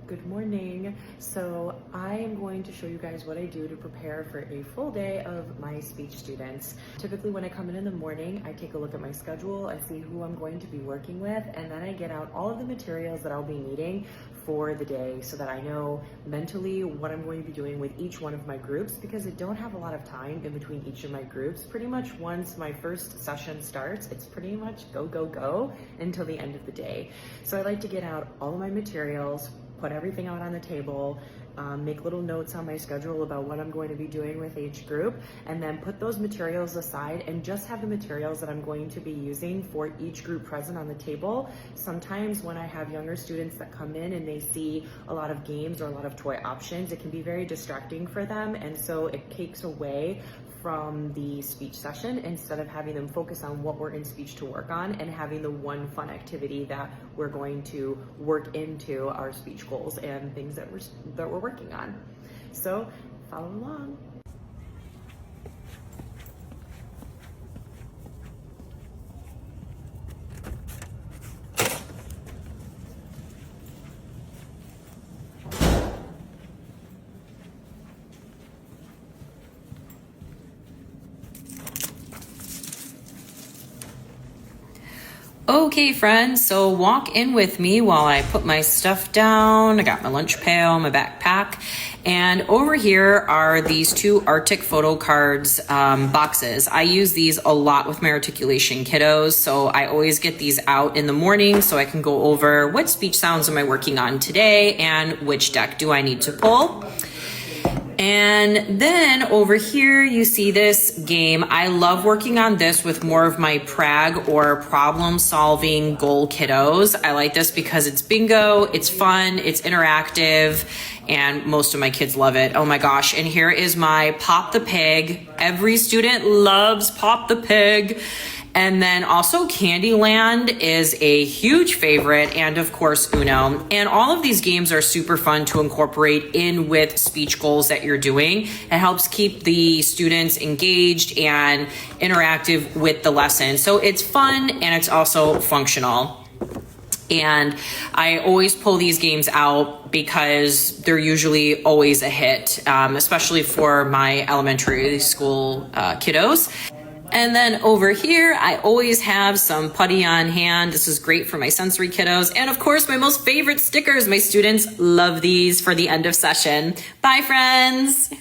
Good morning. So I am going to show you guys what I do to prepare for a full day of my speech students. Typically when I come in the morning, I take a look at my schedule, I see who I'm going to be working with, and then I get out all of the materials that I'll be needing for the day so that I know mentally what I'm going to be doing with each one of my groups, because I don't have a lot of time in between each of my groups. Pretty much once my first session starts, it's pretty much go, go, go until the end of the day. So I like to get out all of my materials, put everything out on the table, make little notes on my schedule about what I'm going to be doing with each group, and then put those materials aside and just have the materials that I'm going to be using for each group present on the table. Sometimes when I have younger students that come in and they see a lot of games or a lot of toy options, it can be very distracting for them, and so it takes away from the speech session instead of having them focus on what we're in speech to work on and having the one fun activity that we're going to work into our speech goals and things that we're working on. So follow along. Okay, friends, so walk in with me while I put my stuff down. I got my lunch pail, my backpack, and over here are these two Arctic photo cards boxes. I use these a lot with my articulation kiddos, so I always get these out in the morning so I can go over what speech sounds am I working on today and which deck do I need to pull. And then over here, you see this game. I love working on this with more of my prag or problem solving goal kiddos. I like this because it's bingo, it's fun, it's interactive, and most of my kids love it. Oh my gosh. And here is my Pop the Pig. Every student loves Pop the Pig. And then also Candyland is a huge favorite, and of course Uno. And all of these games are super fun to incorporate in with speech goals that you're doing. It helps keep the students engaged and interactive with the lesson. So it's fun and it's also functional. And I always pull these games out because they're usually always a hit, especially for my elementary school kiddos. And then over here, I always have some putty on hand. This is great for my sensory kiddos. And of course, my most favorite stickers. My students love these for the end of session. Bye, friends.